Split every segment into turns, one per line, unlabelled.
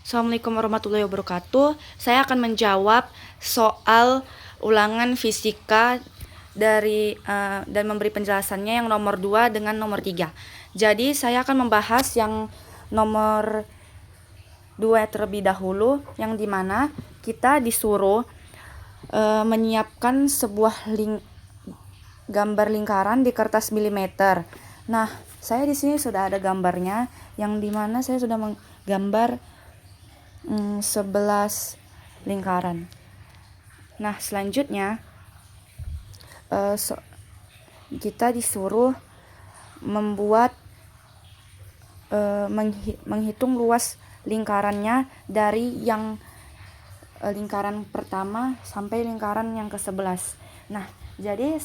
Assalamualaikum warahmatullahi wabarakatuh. Saya akan menjawab soal ulangan fisika dan memberi penjelasannya yang nomor 2 dengan nomor 3. Jadi saya akan membahas yang nomor 2 terlebih dahulu, yang dimana kita disuruh menyiapkan sebuah gambar lingkaran di kertas milimeter. Nah, saya di sini sudah ada gambarnya, yang dimana saya sudah menggambar 11 lingkaran. Nah, selanjutnya kita disuruh membuat menghitung luas lingkarannya dari yang lingkaran pertama sampai lingkaran yang ke-11. Nah, jadi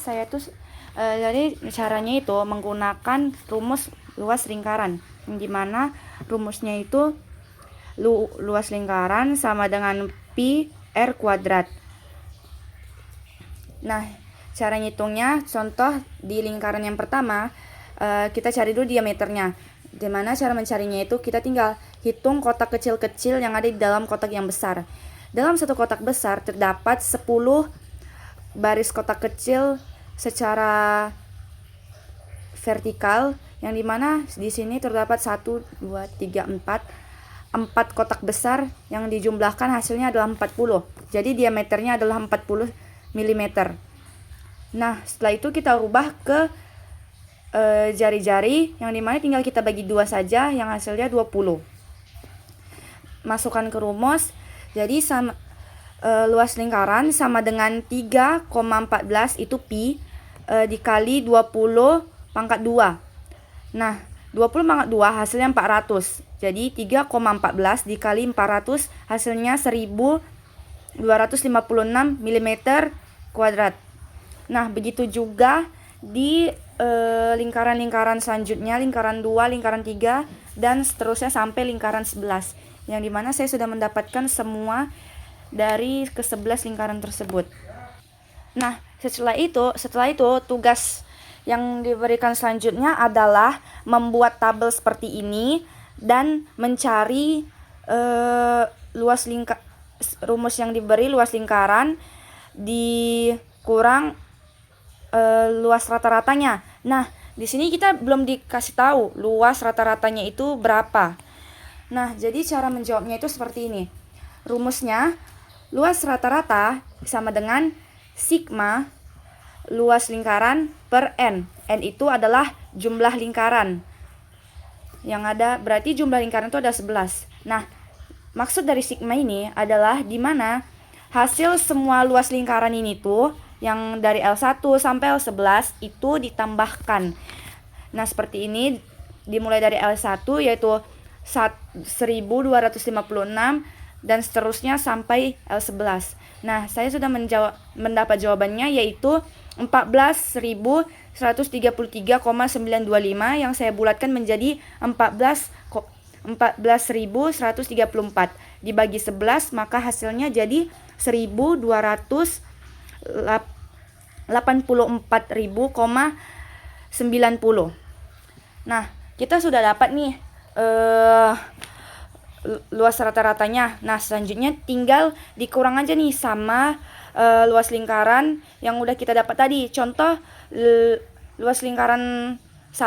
jadi caranya itu menggunakan rumus luas lingkaran, yang dimana rumusnya itu luas lingkaran sama dengan pi r kuadrat. Nah, cara ngitungnya, contoh di lingkaran yang pertama, kita cari dulu diameternya. Dimana cara mencarinya itu kita tinggal hitung kotak kecil-kecil yang ada di dalam kotak yang besar. Dalam satu kotak besar terdapat 10 baris kotak kecil secara vertikal, yang dimana di sini terdapat 1, 2, 3, 4 kotak besar yang dijumlahkan hasilnya adalah 40. Jadi diameternya adalah 40 mm. Nah, setelah itu kita rubah ke jari-jari, yang dimana tinggal kita bagi 2 saja, yang hasilnya 20. Masukkan ke rumus. Jadi luas lingkaran sama dengan 3,14 itu pi dikali 20 pangkat 2. Nah, 20 pangkat 2 hasilnya 400. Jadi 3,14 dikali 400 hasilnya 1256 mm kuadrat. Nah, begitu juga di lingkaran-lingkaran selanjutnya, lingkaran 2, lingkaran 3, dan seterusnya sampai lingkaran 11. Yang dimana saya sudah mendapatkan semua dari ke-11 lingkaran tersebut. Nah, setelah itu tugas yang diberikan selanjutnya adalah membuat tabel seperti ini dan mencari rumus yang diberi luas lingkaran dikurang luas rata-ratanya. Nah, di sini kita belum dikasih tahu luas rata-ratanya itu berapa. Nah, jadi cara menjawabnya itu seperti ini. Rumusnya, luas rata-rata sama dengan sigma luas lingkaran per n. N itu adalah jumlah lingkaran yang ada, berarti jumlah lingkaran itu ada 11. Nah, maksud dari sigma ini adalah di mana hasil semua luas lingkaran ini tuh yang dari L1 sampai L11 itu ditambahkan. Nah, seperti ini dimulai dari L1 yaitu 1256 dan seterusnya sampai L11. Nah, saya sudah mendapat jawabannya yaitu 14.133,925 yang saya bulatkan menjadi 14.134 dibagi 11, maka hasilnya jadi 1.284.090. Nah, kita sudah dapat nih luas rata-ratanya. Nah, selanjutnya tinggal dikurang aja nih sama luas lingkaran yang udah kita dapat tadi. Contoh luas lingkaran 1.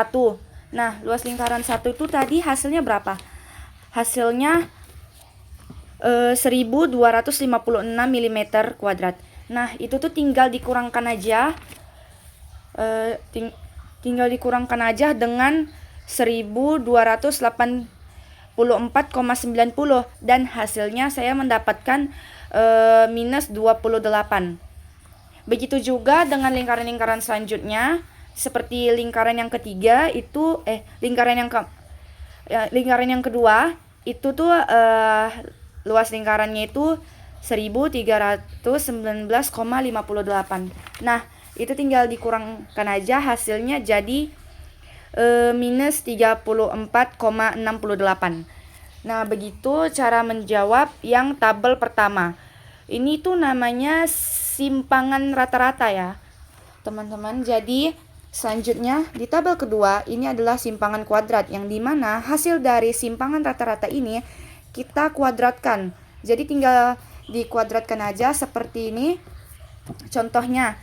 Nah, luas lingkaran 1 itu tadi hasilnya berapa? Hasilnya 1256 mm kuadrat. Nah, itu tuh tinggal dikurangkan aja. Tinggal dikurangkan aja dengan 1284,90 dan hasilnya saya mendapatkan minus 28. Begitu juga dengan lingkaran-lingkaran selanjutnya, seperti lingkaran yang ketiga itu lingkaran yang kedua itu tuh luas lingkarannya itu 1319,58. Nah, itu tinggal dikurangkan aja, hasilnya jadi minus 34,68. Nah, begitu cara menjawab yang tabel pertama. Ini tuh namanya simpangan rata-rata ya, teman-teman. Jadi selanjutnya di tabel kedua ini adalah simpangan kuadrat, yang dimana hasil dari simpangan rata-rata ini kita kuadratkan. Jadi tinggal dikuadratkan aja seperti ini. Contohnya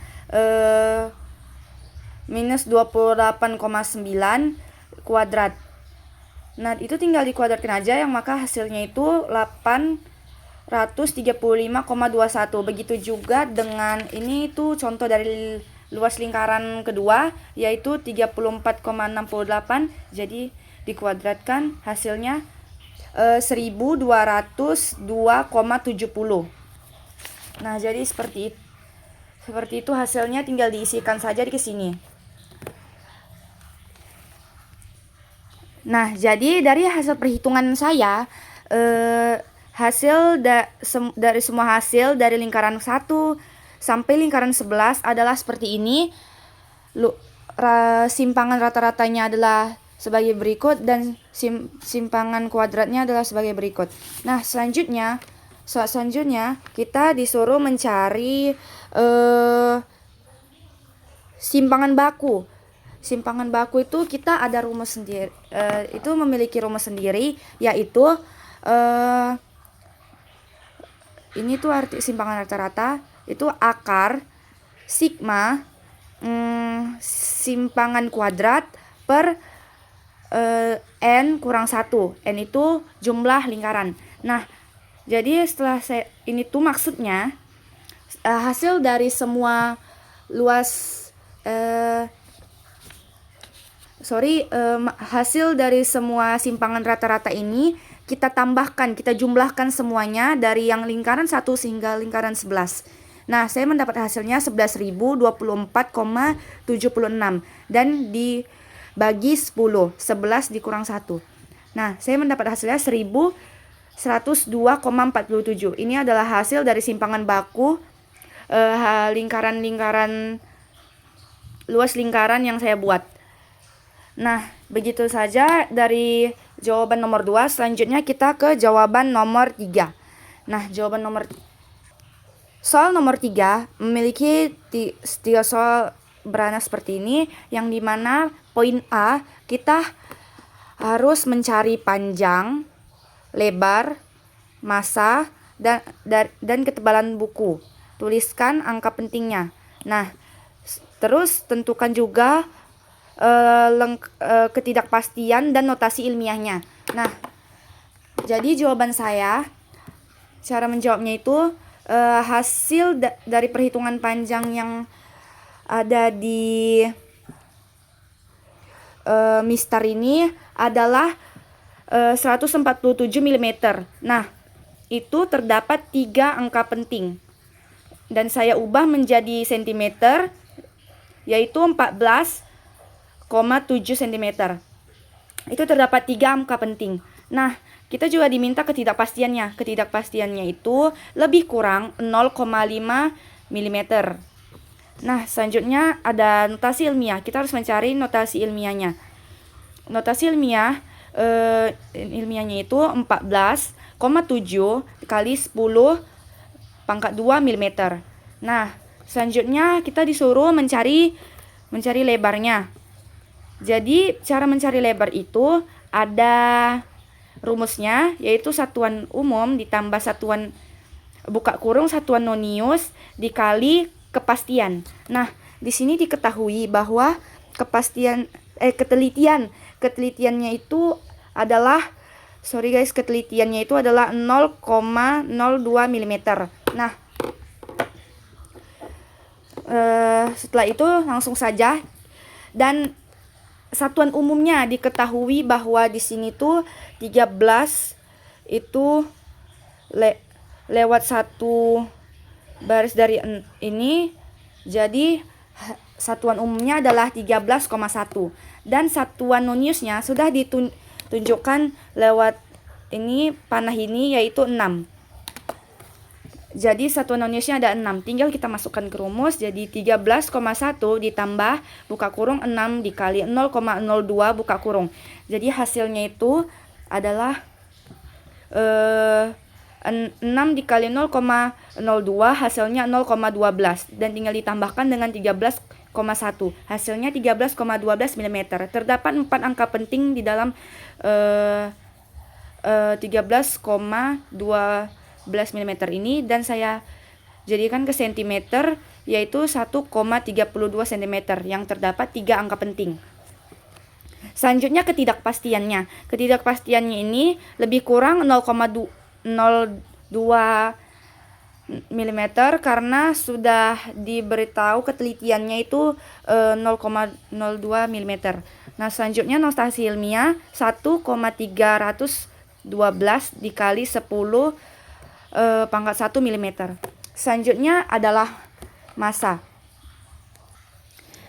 minus 28,9 kuadrat. Nah, itu tinggal dikuadratkan aja, yang maka hasilnya itu 835,21. Begitu juga dengan ini tuh contoh dari luas lingkaran kedua, yaitu 34,68. Jadi dikuadratkan hasilnya 1202,70. Nah, jadi seperti itu hasilnya, tinggal diisikan saja di sini. Nah, jadi dari hasil perhitungan saya, hasil dari semua hasil dari lingkaran 1 sampai lingkaran 11 adalah seperti ini. Simpangan rata-ratanya adalah sebagai berikut dan simpangan kuadratnya adalah sebagai berikut. Nah, selanjutnya kita disuruh mencari simpangan baku. Simpangan baku itu kita ada rumus sendiri, itu memiliki rumus sendiri, yaitu ini tuh arti simpangan rata-rata itu akar sigma simpangan kuadrat per n kurang 1. N itu jumlah lingkaran. Nah, jadi setelah ini tuh maksudnya hasil dari semua luas hasil dari semua simpangan rata-rata ini kita tambahkan, kita jumlahkan semuanya dari yang lingkaran 1 hingga lingkaran 11. Nah, saya mendapat hasilnya 11.024,76 dan dibagi 10, 11 dikurang 1. Nah, saya mendapat hasilnya 1102,47. Ini adalah hasil dari simpangan baku lingkaran-lingkaran, luas lingkaran yang saya buat. Nah, begitu saja dari jawaban nomor 2. Selanjutnya kita ke jawaban nomor 3. Nah, soal nomor 3 memiliki 3 soal beranak seperti ini, yang dimana poin A, kita harus mencari panjang, lebar, massa, dan ketebalan buku. Tuliskan angka pentingnya. Nah, terus tentukan juga ketidakpastian dan notasi ilmiahnya. Nah, jadi jawaban saya, cara menjawabnya itu hasil dari perhitungan panjang yang ada di mistar ini adalah 147 mm. Nah, itu terdapat 3 angka penting. Dan saya ubah menjadi cm, yaitu 14,7 cm. Itu terdapat 3 angka penting. Nah, kita juga diminta ketidakpastiannya. Ketidakpastiannya itu lebih kurang 0,5 mm. Nah, selanjutnya ada notasi ilmiah. Kita harus mencari notasi ilmiahnya. Notasi ilmiahnya itu 14,7 kali 10 pangkat 2 mm. Nah, selanjutnya kita disuruh mencari lebarnya. Jadi cara mencari lebar itu ada rumusnya, yaitu satuan umum ditambah satuan buka kurung satuan nonius dikali kepastian. Nah, di sini diketahui bahwa ketelitiannya itu adalah ketelitiannya itu adalah 0,02 mm. Nah, setelah itu langsung saja, dan satuan umumnya diketahui bahwa di sini tuh 13 itu lewat 1 baris dari ini, jadi satuan umumnya adalah 13,1, dan satuan noniusnya sudah ditunjukkan lewat ini panah ini, yaitu 6. Jadi satuan noniusnya ada 6. Tinggal kita masukkan ke rumus. Jadi 13,1 ditambah buka kurung 6 dikali 0,02 buka kurung. Jadi hasilnya itu adalah 6 dikali 0,02 hasilnya 0,12. Dan tinggal ditambahkan dengan 13,1. Hasilnya 13,12 mm. Terdapat 4 angka penting di dalam 13,12 mm ini, dan saya jadikan ke sentimeter, yaitu 1,32 cm yang terdapat 3 angka penting. Selanjutnya ketidakpastiannya. Ketidakpastiannya ini lebih kurang 0,02 mm karena sudah diberitahu ketelitiannya itu 0,02 mm. Nah, selanjutnya notasi ilmiah 1,312 dikali 10 pangkat 1 mm. Selanjutnya adalah massa.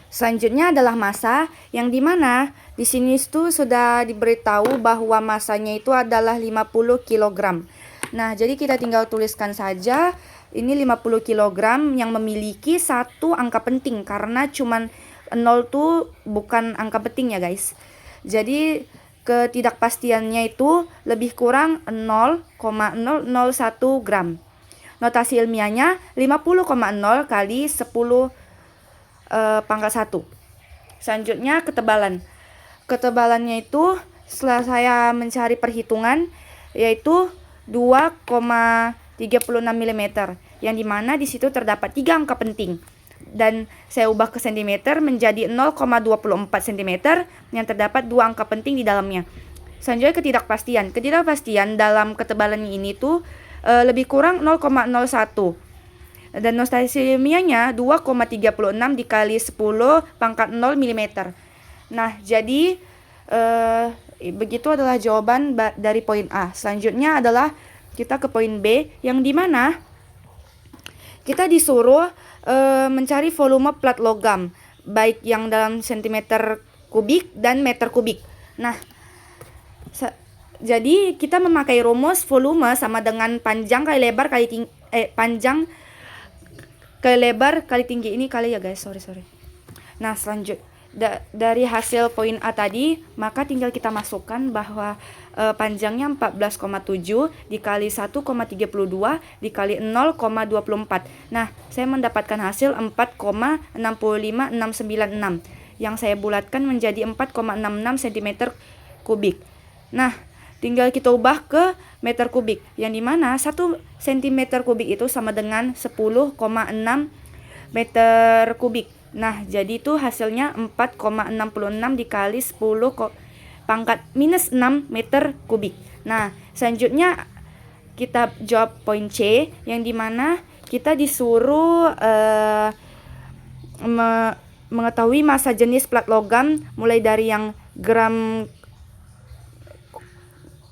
Selanjutnya adalah massa, yang dimana di sini itu sudah diberitahu bahwa massanya itu adalah 50 kg. Nah, jadi kita tinggal tuliskan saja ini 50 kg yang memiliki satu angka penting, karena cuman 0 tuh bukan angka penting ya guys. Jadi ketidakpastiannya itu lebih kurang 0,001 gram. Notasi ilmiahnya 50,0 kali 10 pangkat 1. Selanjutnya ketebalan. Ketebalannya itu setelah saya mencari perhitungan yaitu 2,36 mm, yang dimana di situ terdapat 3 angka penting, dan saya ubah ke cm menjadi 0,24 cm yang terdapat 2 angka penting di dalamnya. Selanjutnya ketidakpastian. Ketidakpastian dalam ketebalan ini tuh lebih kurang 0,01, dan notasi ilmiahnya 2,36 dikali 10 pangkat 0 mm. Nah, jadi begitu adalah jawaban dari poin A. Selanjutnya adalah kita ke poin B, yang dimana kita disuruh mencari volume plat logam, baik yang dalam sentimeter kubik dan meter kubik. Nah, jadi kita memakai rumus volume sama dengan panjang kali lebar kali tinggi, panjang kali lebar kali tinggi ini kali ya guys, sorry. Nah, dari hasil poin A tadi, maka tinggal kita masukkan bahwa panjangnya 14,7 dikali 1,32 dikali 0,24. Nah, saya mendapatkan hasil 4,65696 yang saya bulatkan menjadi 4,66 cm kubik. Nah, tinggal kita ubah ke meter kubik, yang dimana 1 cm kubik itu sama dengan 10,6 meter kubik. Nah, jadi itu hasilnya 4,66 dikali 10 pangkat minus 6 meter kubik. Nah, selanjutnya kita jawab poin C, yang dimana kita disuruh mengetahui massa jenis plat logam mulai dari yang gram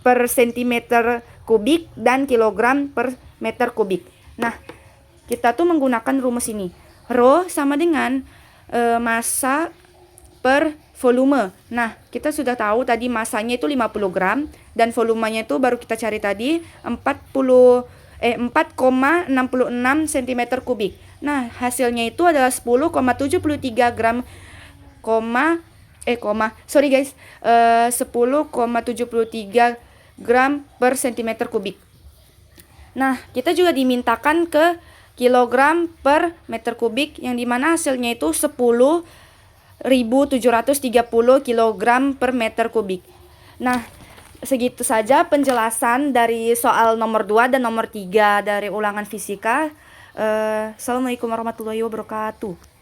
per sentimeter kubik dan kilogram per meter kubik. Nah, kita tuh menggunakan rumus ini. Rho sama dengan massa per volume. Nah, kita sudah tahu tadi massanya itu 50 gram dan volumenya itu baru kita cari tadi 4,66 cm kubik. Nah, hasilnya itu adalah 10,73 gram, 10,73 gram per cm kubik. Nah, kita juga dimintakan ke kilogram per meter kubik, yang dimana hasilnya itu 10.730 kilogram per meter kubik. Nah, segitu saja penjelasan dari soal nomor 2 dan nomor 3 dari ulangan fisika. Assalamualaikum warahmatullahi wabarakatuh.